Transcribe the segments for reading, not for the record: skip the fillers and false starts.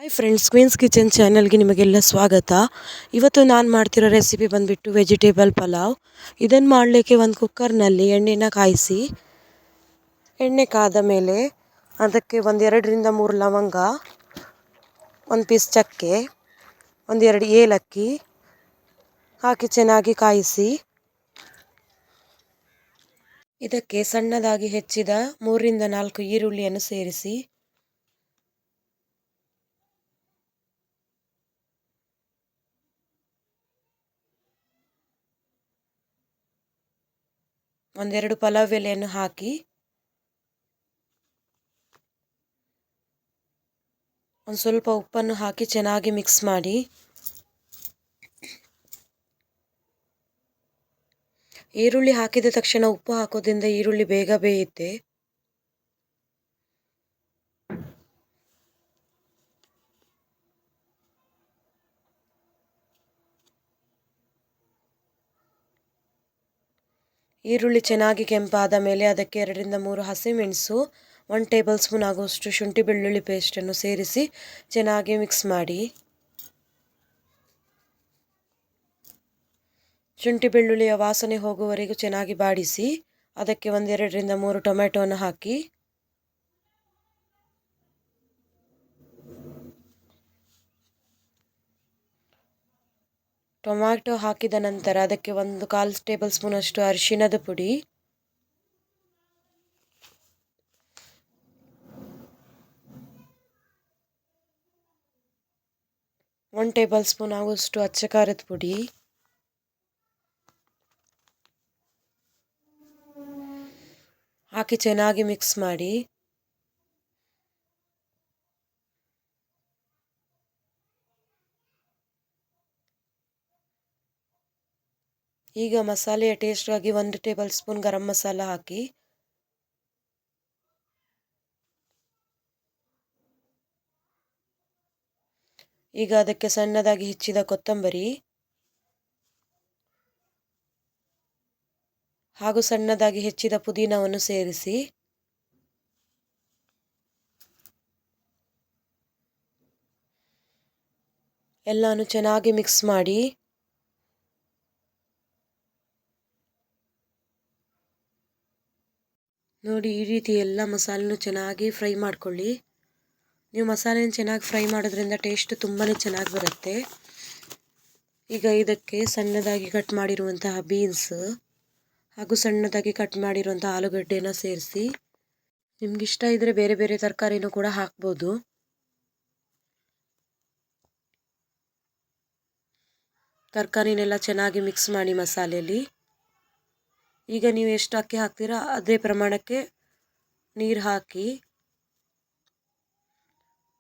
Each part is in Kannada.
ಹಾಯ್ ಫ್ರೆಂಡ್ಸ್, ಕ್ವೀನ್ಸ್ ಕಿಚನ್ ಚಾನಲ್ಗೆ ನಿಮಗೆಲ್ಲ ಸ್ವಾಗತ. ಇವತ್ತು ನಾನು ಮಾಡ್ತಿರೋ ರೆಸಿಪಿ ಬಂದುಬಿಟ್ಟು ವೆಜಿಟೇಬಲ್ ಪಲಾವ್. ಇದನ್ನು ಮಾಡಲಿಕ್ಕೆ ಒಂದು ಕುಕ್ಕರ್ನಲ್ಲಿ ಎಣ್ಣೆನ ಕಾಯಿಸಿ, ಎಣ್ಣೆ ಕಾದ ಮೇಲೆ ಅದಕ್ಕೆ ಒಂದು 2-3 ಲವಂಗ, ಒಂದು ಪೀಸ್ ಚಕ್ಕೆ, ಒಂದು 2 ಏಲಕ್ಕಿ ಹಾಕಿ ಚೆನ್ನಾಗಿ ಕಾಯಿಸಿ, ಇದಕ್ಕೆ ಸಣ್ಣದಾಗಿ ಹೆಚ್ಚಿದ 3-4 ಈರುಳ್ಳಿಯನ್ನು ಸೇರಿಸಿ, ಒಂದೆರಡು ಪಲಾವ್ ಎಲೆಯನ್ನು ಹಾಕಿ, ಒಂದು ಸ್ವಲ್ಪ ಉಪ್ಪನ್ನು ಹಾಕಿ ಚೆನ್ನಾಗಿ ಮಿಕ್ಸ್ ಮಾಡಿ, ಈರುಳ್ಳಿ ಹಾಕಿದ ತಕ್ಷಣ ಉಪ್ಪು ಹಾಕೋದ್ರಿಂದ ಈರುಳ್ಳಿ ಬೇಗ ಬೇಯುತ್ತೆ. ಈರುಳ್ಳಿ ಚೆನ್ನಾಗಿ ಕೆಂಪಾದ ಮೇಲೆ ಅದಕ್ಕೆ 2-3 ಹಸಿಮೆಣಸು, 1 ಟೇಬಲ್ ಸ್ಪೂನ್ ಆಗುವಷ್ಟು ಶುಂಠಿ ಬೆಳ್ಳುಳ್ಳಿ ಪೇಸ್ಟನ್ನು ಸೇರಿಸಿ ಚೆನ್ನಾಗಿ ಮಿಕ್ಸ್ ಮಾಡಿ, ಶುಂಠಿ ಬೆಳ್ಳುಳ್ಳಿಯ ವಾಸನೆ ಹೋಗುವವರೆಗೂ ಚೆನ್ನಾಗಿ ಬಾಡಿಸಿ, ಅದಕ್ಕೆ 2-3 ಟೊಮೆಟೊವನ್ನು ಹಾಕಿ, ಟೊಮ್ಯಾಟೊ ಹಾಕಿದ ನಂತರ ಅದಕ್ಕೆ 1/4 ಟೇಬಲ್ ಸ್ಪೂನ್ ಅಷ್ಟು ಅರಿಶಿಣದ ಪುಡಿ, 1 ಟೇಬಲ್ ಸ್ಪೂನ್ ಆಗುವಷ್ಟು ಅಚ್ಚ ಖಾರದ ಪುಡಿ, ಹಾಕಿ ಚೆನ್ನಾಗಿ ಮಿಕ್ಸ್ ಮಾಡಿ, ಈಗ ಮಸಾಲೆಯ ಟೇಸ್ಟ್ಗಾಗಿ 1 ಟೇಬಲ್ ಸ್ಪೂನ್ ಗರಂ ಮಸಾಲ ಹಾಕಿ, ಈಗ ಅದಕ್ಕೆ ಸಣ್ಣದಾಗಿ ಹೆಚ್ಚಿದ ಕೊತ್ತಂಬರಿ ಹಾಗೂ ಸಣ್ಣದಾಗಿ ಹೆಚ್ಚಿದ ಪುದೀನವನ್ನು ಸೇರಿಸಿ, ಎಲ್ಲಾನು ಚೆನ್ನಾಗಿ ಮಿಕ್ಸ್ ಮಾಡಿ, ನೋಡಿ ಈ ರೀತಿ ಎಲ್ಲ ಮಸಾಲೆನೂ ಚೆನ್ನಾಗಿ ಫ್ರೈ ಮಾಡ್ಕೊಳ್ಳಿ. ನೀವು ಮಸಾಲೆನ ಚೆನ್ನಾಗಿ ಫ್ರೈ ಮಾಡೋದ್ರಿಂದ ಟೇಸ್ಟ್ ತುಂಬಾ ಚೆನ್ನಾಗಿ ಬರುತ್ತೆ. ಈಗ ಇದಕ್ಕೆ ಸಣ್ಣದಾಗಿ ಕಟ್ ಮಾಡಿರುವಂತಹ ಬೀನ್ಸ್ ಹಾಗೂ ಸಣ್ಣದಾಗಿ ಕಟ್ ಮಾಡಿರುವಂತಹ ಆಲೂಗಡ್ಡೆನ ಸೇರಿಸಿ, ನಿಮ್ಗಿಷ್ಟ ಇದ್ದರೆ ಬೇರೆ ಬೇರೆ ತರಕಾರಿನೂ ಕೂಡ ಹಾಕ್ಬೋದು. ತರಕಾರಿನೆಲ್ಲ ಚೆನ್ನಾಗಿ ಮಿಕ್ಸ್ ಮಾಡಿ ಮಸಾಲೆಯಲ್ಲಿ. ಈಗ ನೀವು ಎಷ್ಟು ಅಕ್ಕಿ ಹಾಕ್ತೀರಾ ಅದೇ ಪ್ರಮಾಣಕ್ಕೆ ನೀರು ಹಾಕಿ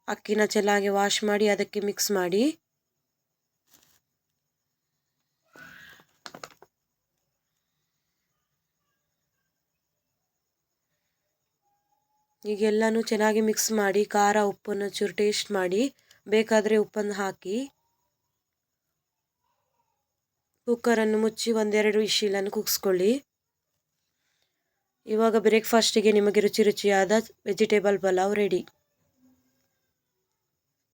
ಅಕ್ಕಿನ ಚೆನ್ನಾಗಿ ವಾಶ್ ಮಾಡಿ ಅದಕ್ಕೆ ಮಿಕ್ಸ್ ಮಾಡಿ, ಈಗೆಲ್ಲನೂ ಚೆನ್ನಾಗಿ ಮಿಕ್ಸ್ ಮಾಡಿ ಖಾರ ಉಪ್ಪನ್ನು ಚೂರು ಟೇಸ್ಟ್ ಮಾಡಿ, ಬೇಕಾದರೆ ಉಪ್ಪನ್ನು ಹಾಕಿ ಕುಕ್ಕರನ್ನು ಮುಚ್ಚಿ 1-2 ವಿಶಿಲನ್ನು ಕೂಗಿಸ್ಕೊಳ್ಳಿ. ಇವಾಗ ಬ್ರೇಕ್ಫಾಸ್ಟಿಗೆ ನಿಮಗೆ ರುಚಿ ರುಚಿಯಾದ ವೆಜಿಟೇಬಲ್ ಪಲಾವ್ ರೆಡಿ.